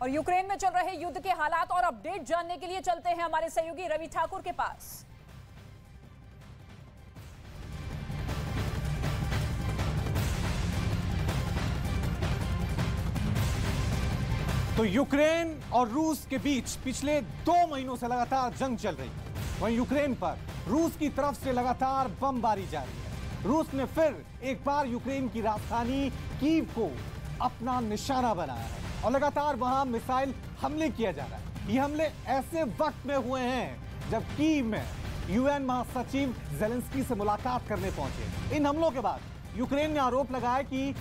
और यूक्रेन में चल रहे युद्ध के हालात और अपडेट जानने के लिए चलते हैं हमारे सहयोगी रवि ठाकुर के पास। तो यूक्रेन और रूस के बीच पिछले 2 महीनों से लगातार जंग चल रही है। वहीं यूक्रेन पर रूस की तरफ से लगातार बमबारी जारी है। रूस ने फिर एक बार यूक्रेन की राजधानी कीव को अपना निशाना बनाया है और लगातार वहां मिसाइल हमले किया जा रहा है। ये हमले ऐसे वक्त में हुए हैं जब कीव में यूएन महासचिव ज़ेलेंस्की से मुलाकात करने पहुंचे। इन हमलों के बाद यूक्रेन ने आरोप लगाया कि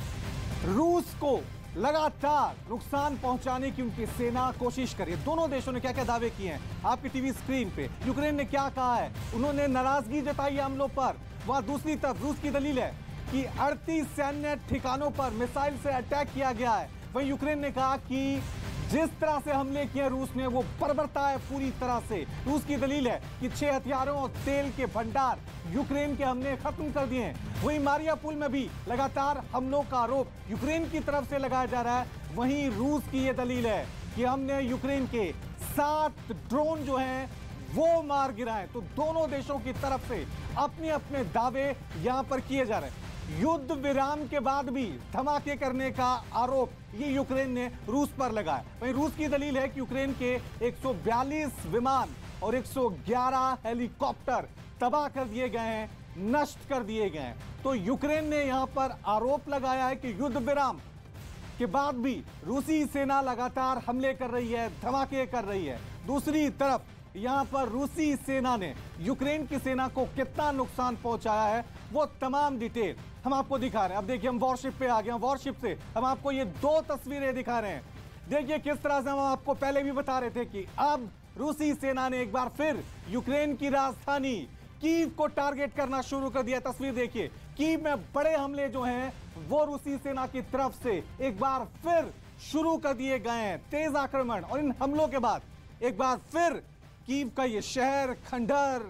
रूस को लगातार नुकसान पहुंचाने की उनकी सेना कोशिश कर रही है। दोनों देशों ने क्या क्या दावे किए हैं आपकी टीवी स्क्रीन पे। यूक्रेन ने क्या कहा है, उन्होंने नाराजगी जताई है हमलों पर। वहां दूसरी तरफ रूस की दलील है कि 38 सैन्य ठिकानों पर मिसाइल से अटैक किया गया है। वहीं यूक्रेन ने कहा कि जिस तरह से हमले किए रूस ने वो बर्बरता है पूरी तरह से। रूस की दलील है कि 6 हथियारों और तेल के भंडार यूक्रेन के हमने खत्म कर दिए हैं। वहीं मारियापुल में भी लगातार हमलों का आरोप यूक्रेन की तरफ से लगाया जा रहा है। वहीं रूस की ये दलील है कि हमने यूक्रेन के 7 ड्रोन जो हैं वो मार गिराए। तो दोनों देशों की तरफ से अपने अपने दावे यहां पर किए जा रहे हैं। युद्ध विराम के बाद भी धमाके करने का आरोप ये यूक्रेन ने रूस पर लगाया। वहीं रूस की दलील है कि यूक्रेन के 142 विमान और 111 हेलीकॉप्टर तबाह कर दिए गए हैं, नष्ट कर दिए गए हैं। तो यूक्रेन ने यहां पर आरोप लगाया है कि युद्ध विराम के बाद भी रूसी सेना लगातार हमले कर रही है, धमाके कर रही है। दूसरी तरफ यहां पर रूसी सेना ने यूक्रेन की सेना को कितना नुकसान पहुंचाया है वो तमाम डिटेल हम आपको दिखा रहे हैं। अब देखिए हम वॉरशिप पे आ गए हैं। वॉरशिप से हम आपको ये 2 तस्वीरें दिखा रहे हैं। देखिए किस तरह से हम आपको पहले भी बता रहे थे कि अब रूसी सेना ने एक बार फिर यूक्रेन की राजधानी कीव को टारगेट करना शुरू कर दिया। तस्वीर देखिए, कीव में बड़े हमले जो हैं वो रूसी सेना की तरफ से एक बार फिर शुरू कर दिए गए हैं। तेज आक्रमण और इन हमलों के बाद एक बार फिर कीव का ये शहर खंडहर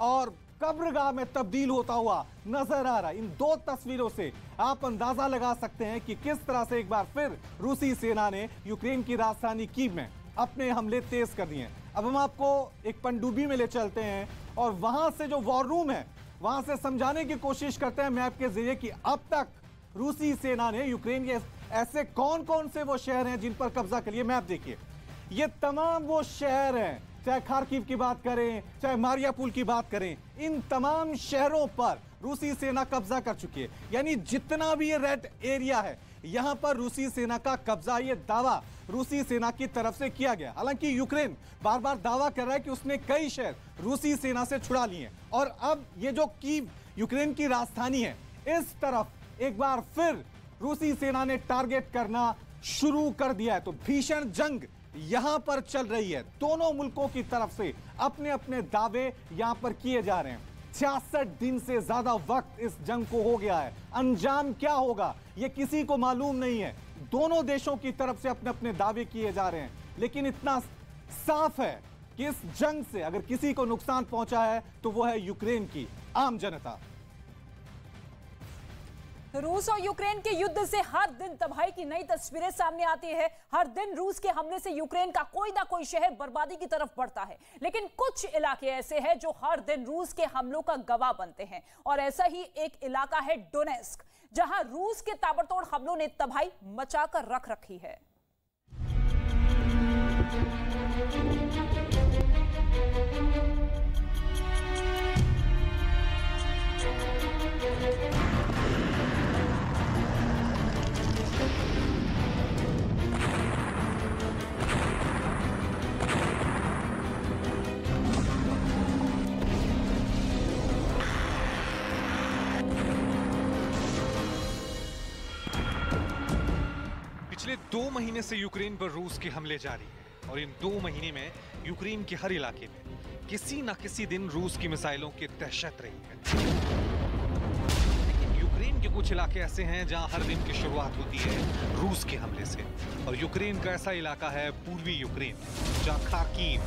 और कब्रगाह में तब्दील होता हुआ नजर आ रहा है। इन 2 तस्वीरों से आप अंदाजा लगा सकते हैं कि किस तरह से एक बार फिर रूसी सेना ने यूक्रेन की राजधानी कीव में अपने हमले तेज कर दिए हैं। अब हम आपको एक पनडुब्बी में ले चलते हैं और वहां से जो वॉर रूम है वहां से समझाने की कोशिश करते हैं मैप के जरिए कि अब तक रूसी सेना ने यूक्रेन के ऐसे कौन कौन से वो शहर हैं जिन पर कब्जा कर लिया। मैप देखिए, ये तमाम वो शहर हैं, चाहे खार्किव की बात करें, चाहे मारियापुल की बात करें, इन तमाम शहरों पर रूसी सेना कब्जा कर चुकी है। यानी जितना भी ये रेड एरिया है यहां पर रूसी सेना का कब्जा, ये दावा रूसी सेना की तरफ से किया गया। हालांकि यूक्रेन बार बार दावा कर रहा है कि उसने कई शहर रूसी सेना से छुड़ा लिए हैं और अब ये जो कीव यूक्रेन की राजधानी है इस तरफ एक बार फिर रूसी सेना ने टारगेट करना शुरू कर दिया है। तो भीषण जंग यहां पर चल रही है। दोनों मुल्कों की तरफ से अपने अपने दावे यहां पर किए जा रहे हैं। 66 दिन से ज्यादा वक्त इस जंग को हो गया है। अंजाम क्या होगा यह किसी को मालूम नहीं है। दोनों देशों की तरफ से अपने अपने दावे किए जा रहे हैं, लेकिन इतना साफ है कि इस जंग से अगर किसी को नुकसान पहुंचा है तो वो है यूक्रेन की आम जनता। रूस और यूक्रेन के युद्ध से हर दिन तबाही की नई तस्वीरें सामने आती है। हर दिन रूस के हमले से यूक्रेन का कोई ना कोई शहर बर्बादी की तरफ बढ़ता है, लेकिन कुछ इलाके ऐसे हैं जो हर दिन रूस के हमलों का गवाह बनते हैं। और ऐसा ही एक इलाका है डोनेस्क, जहां रूस के ताबड़तोड़ हमलों ने तबाही मचाकर रख रखी है। पिछले 2 महीने से यूक्रेन पर रूस के हमले जारी हैं और इन 2 महीने में यूक्रेन के हर इलाके में किसी न किसी दिन रूस की मिसाइलों की दहशत रही है। लेकिन यूक्रेन के कुछ इलाके ऐसे हैं जहां हर दिन की शुरुआत होती है रूस के हमले से। और यूक्रेन का ऐसा इलाका है पूर्वी यूक्रेन, जहां खार्किव,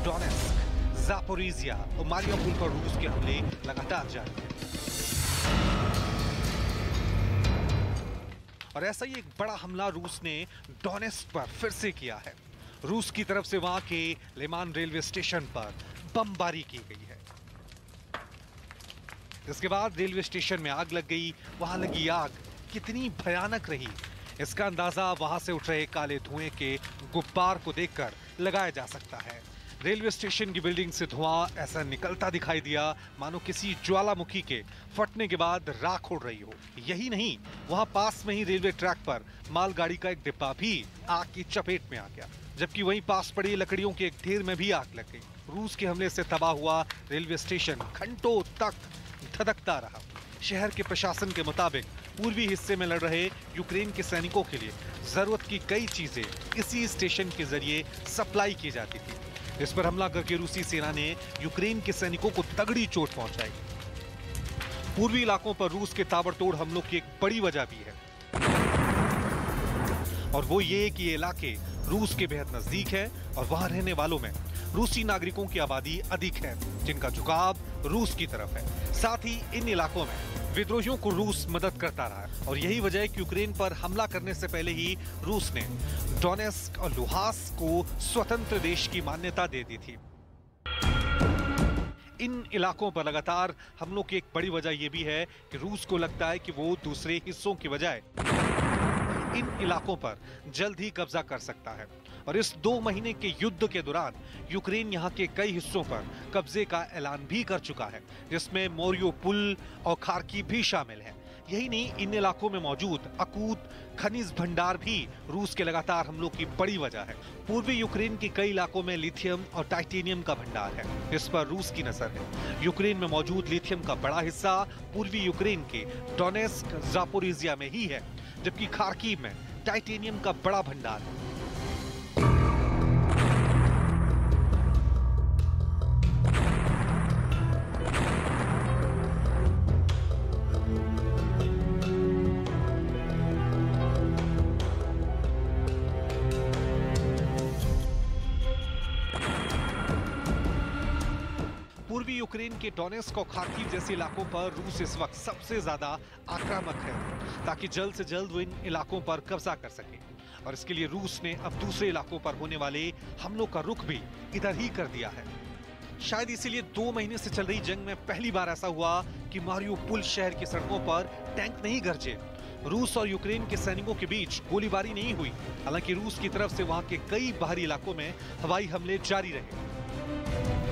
डोनेस्क, ज़ापोरिजिया और मारियापुल पर रूस के हमले लगातार जारी हैं। और ऐसा ही एक बड़ा हमला रूस ने डोनेस्क पर फिर से किया है। रूस की तरफ से वहां के लिमान रेलवे स्टेशन पर बमबारी की गई है। इसके बाद रेलवे स्टेशन में आग लग गई। वहां लगी आग कितनी भयानक रही, इसका अंदाजा वहां से उठ रहे काले धुएं के गुब्बार को देखकर लगाया जा सकता है। रेलवे स्टेशन की बिल्डिंग से धुआं ऐसा निकलता दिखाई दिया मानो किसी ज्वालामुखी के फटने के बाद राख उड़ रही हो। यही नहीं, वहां पास में ही रेलवे ट्रैक पर मालगाड़ी का एक डिब्बा भी आग की चपेट में आ गया, जबकि वहीं पास पड़ी लकड़ियों के एक ढेर में भी आग लग गई। रूस के हमले से तबाह हुआ रेलवे स्टेशन घंटों तक धधकता रहा। शहर के प्रशासन के मुताबिक पूर्वी हिस्से में लड़ रहे यूक्रेन के सैनिकों के लिए जरूरत की कई चीजें इसी स्टेशन के जरिए सप्लाई की जाती थी। इस पर हमला करके रूसी सेना ने यूक्रेन के सैनिकों को तगड़ी चोट पहुंचाई। पूर्वी इलाकों पर रूस के ताबड़तोड़ हमलों की एक बड़ी वजह भी है, और वो ये कि ये इलाके रूस के बेहद नजदीक है और वहां रहने वालों में रूसी नागरिकों की आबादी अधिक है, जिनका झुकाव रूस की तरफ है। साथ ही इन इलाकों में विद्रोहियों को रूस मदद करता रहा है, और यही वजह है कि यूक्रेन पर हमला करने से पहले ही रूस ने डोनेस्क और लुहांस्क को स्वतंत्र देश की मान्यता दे दी थी। इन इलाकों पर लगातार हमलों की एक बड़ी वजह यह भी है कि रूस को लगता है कि वो दूसरे हिस्सों की बजाय इन इलाकों पर जल्द ही कब्जा कर सकता है, और इस 2 महीने के युद्ध के दौरान यूक्रेन यहां के कई हिस्सों पर कब्जे का ऐलान भी कर चुका है, जिसमें मोरियोपुल और खार्किव भी शामिल है। यही नहीं, इन इलाकों में मौजूद अकूत खनिज भंडार भी रूस के लगातार हमलों की बड़ी वजह है। पूर्वी यूक्रेन के कई इलाकों में लिथियम और टाइटेनियम का भंडार है, इस पर रूस की नजर है। यूक्रेन में मौजूद लिथियम का बड़ा हिस्सा पूर्वी यूक्रेन के डोनेस्क, जापोरिजिया में ही है, जबकि खार्किव में टाइटेनियम का बड़ा भंडार है। पूर्वी यूक्रेन के डोनेस्क और खार्किव जैसे इलाकों पर रूस इस वक्त सबसे ज्यादा आक्रामक है, ताकि जल्द से जल्द वो इन इलाकों पर कब्जा कर सके। और इसके लिए रूस ने अब दूसरे इलाकों पर होने वाले हमलों का रुख भी इधर ही कर दिया है। शायद इसीलिए 2 महीने से चल रही जंग में पहली बार ऐसा हुआ कि मारियोपुल शहर की सड़कों पर टैंक नहीं गरजे। रूस और यूक्रेन के सैनिकों के बीच गोलीबारी नहीं हुई, हालांकि रूस की तरफ से वहां के कई बाहरी इलाकों में हवाई हमले जारी रहे,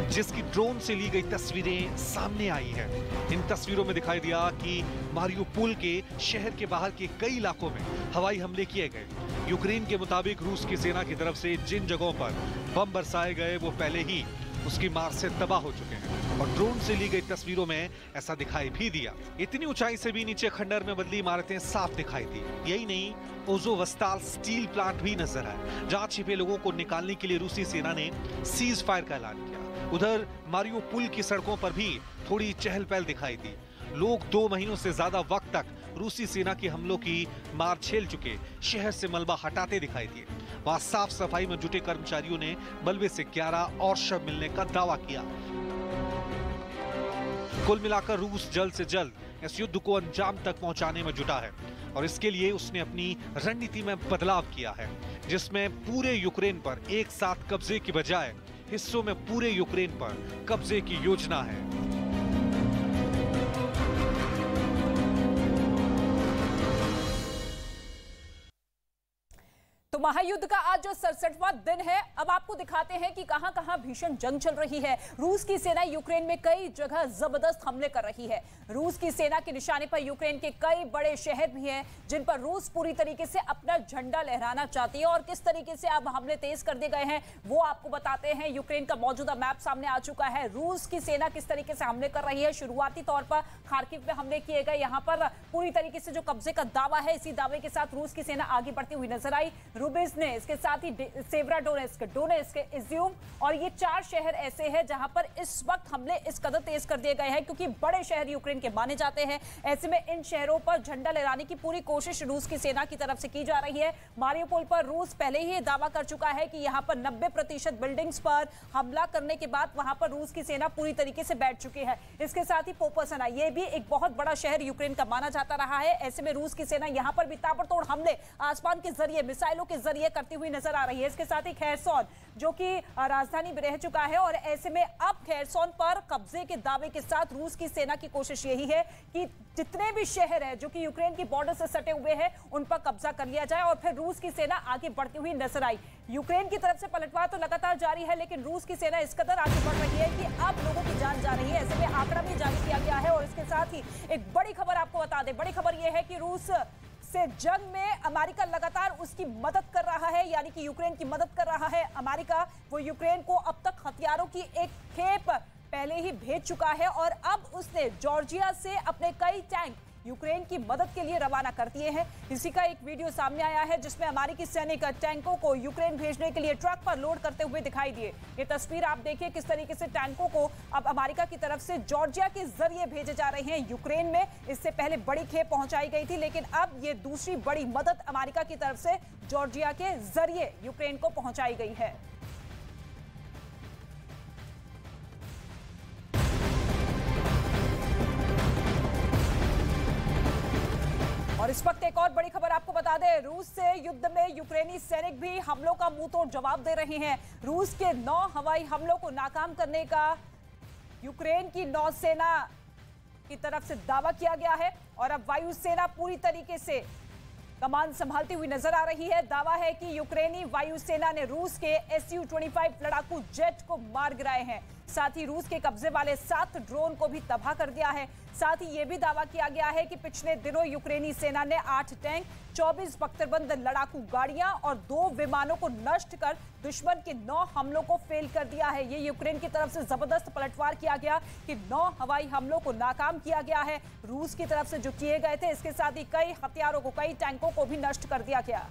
जिसकी ड्रोन से ली गई तस्वीरें सामने आई हैं। इन तस्वीरों में दिखाई दिया कि मारियोपुल के शहर के बाहर के कई इलाकों में हवाई हमले किए गए। यूक्रेन के मुताबिक रूस की सेना की तरफ से जिन जगहों पर बम बरसाए गए वो पहले ही उसकी मार से तबाह हो चुके हैं, और ड्रोन से ली गई तस्वीरों में ऐसा दिखाई भी दिया। इतनी ऊंचाई से भी नीचे खंडर में बदली इमारतें साफ दिखाई दी। यही नहीं, ओज़ोवस्ताल स्टील प्लांट भी नजर आया, जहां छिपे लोगों को निकालने के लिए रूसी सेना ने सीज फायर का ऐलान किया। उधर मारियोपुल की सड़कों पर भी थोड़ी चहल पहल दिखाई दी। लोग 2 महीनों से ज्यादा वक्त तक रूसी सेना के हमलों की मार झेल चुके शहर से मलबा हटाते दिखाई दिए। वहां साफ सफाई में जुटे कर्मचारियों ने मलबे से 11 और शव मिलने का दावा किया। कुल मिलाकर रूस जल्द से जल्द इस युद्ध को अंजाम तक पहुंचाने में जुटा है, और इसके लिए उसने अपनी रणनीति में बदलाव किया है, जिसमें पूरे यूक्रेन पर एक साथ कब्जे की बजाय हिस्सों में पूरे यूक्रेन पर कब्जे की योजना है। तो महायुद्ध का आज जो 67वां दिन है, अब आपको दिखाते हैं कि कहां कहां भीषण जंग चल रही है। रूस की सेना यूक्रेन में कई जगह जबरदस्त हमले कर रही है। रूस की सेना के निशाने पर यूक्रेन के कई बड़े शहर भी हैं, जिन पर रूस पूरी तरीके से अपना झंडा लहराना चाहती है, और किस तरीके से अब हमले तेज कर दिए गए हैं वो आपको बताते हैं। यूक्रेन का मौजूदा मैप सामने आ चुका है। रूस की सेना किस तरीके से हमले कर रही है। शुरुआती तौर पर खार्किव पे हमले किए गए, यहाँ पर पूरी तरीके से जो कब्जे का दावा है, इसी दावे के साथ रूस की सेना आगे बढ़ती हुई नजर आई। रुबिज्ने, इसके साथ ही सेवराडोनेस्क, डोनेस्क, इज्यूम, और ये 4 शहर ऐसे हैं जहां पर इस वक्त हमले इस कदर तेज कर दिए गए हैं क्योंकि बड़े शहर यूक्रेन के माने जाते हैं। ऐसे में इन शहरों पर झंडा लहराने की पूरी कोशिश रूस की सेना की तरफ से की जा रही है। मारियोपोल पर रूस पहले ही दावा कर चुका है कि यहां पर 90% बिल्डिंग्स पर हमला करने के बाद वहां पर रूस की सेना पूरी तरीके से बैठ चुकी है। इसके साथ ही पोपसना, ये भी एक बहुत बड़ा शहर यूक्रेन का माना जाता रहा है। ऐसे में रूस की सेना यहां पर भी ताबड़तोड़ हमले आसमान के जरिए, मिसाइलों के जरिए करती हुई नजर आ रही है। इसके साथ ही खैरसौन जो कि राजधानी में रह चुका है और ऐसे में अब खैरसौन पर कब्जे के दावे के साथ रूस की सेना की कोशिश यही है कि जितने भी शहर है जो कि यूक्रेन की बॉर्डर से सटे हुए हैं उन पर कब्जा कर लिया जाए और फिर रूस की सेना आगे बढ़ती हुई नजर आई। यूक्रेन की तरफ से पलटवार तो लगातार जारी है, लेकिन रूस की सेना इस कदर आगे बढ़ रही है कि अब लोगों की जान जा रही है। ऐसे में आंकड़ा भी जारी किया गया है और इसके साथ ही एक बड़ी खबर आपको बता दें। बड़ी खबर यह है कि रूस से जंग में अमेरिका लगातार उसकी मदद कर रहा है, यानी कि यूक्रेन की मदद कर रहा है अमेरिका। वो यूक्रेन को अब तक हथियारों की एक खेप पहले ही भेज चुका है और अब उसने जॉर्जिया से अपने कई टैंक यूक्रेन की मदद के लिए रवाना कर दिए हैं। इसी का एक वीडियो सामने आया है जिसमें अमेरिकी सैनिक टैंकों को यूक्रेन भेजने के लिए ट्रक पर लोड करते हुए दिखाई दिए। ये तस्वीर आप देखिए किस तरीके से टैंकों को अब अमेरिका की तरफ से जॉर्जिया के जरिए भेजे जा रहे हैं यूक्रेन में। इससे पहले बड़ी खेप पहुंचाई गई थी, लेकिन अब ये दूसरी बड़ी मदद अमेरिका की तरफ से जॉर्जिया के जरिए यूक्रेन को पहुंचाई गई है। और इस वक्त एक और बड़ी खबर आपको बता दें, रूस से युद्ध में यूक्रेनी सैनिक भी हमलों का मुंहतोड़ जवाब दे रहे हैं। रूस के 9 हवाई हमलों को नाकाम करने का यूक्रेन की नौसेना की तरफ से दावा किया गया है और अब वायुसेना पूरी तरीके से कमान संभालती हुई नजर आ रही है। दावा है कि यूक्रेनी वायुसेना ने रूस के Su-25 लड़ाकू जेट को मार गिराए हैं। साथ ही रूस के कब्जे वाले 7 ड्रोन को भी तबाह कर दिया है। साथ ही यह भी दावा किया गया है कि पिछले दिनों यूक्रेनी सेना ने 8 टैंक, 24 बख्तरबंद लड़ाकू गाड़ियां और 2 विमानों को नष्ट कर दुश्मन के 9 हमलों को फेल कर दिया है। ये यूक्रेन की तरफ से जबरदस्त पलटवार किया गया कि 9 हवाई हमलों को नाकाम किया गया है रूस की तरफ से जो किए गए थे। इसके साथ ही कई हथियारों को, कई टैंकों को भी नष्ट कर दिया गया।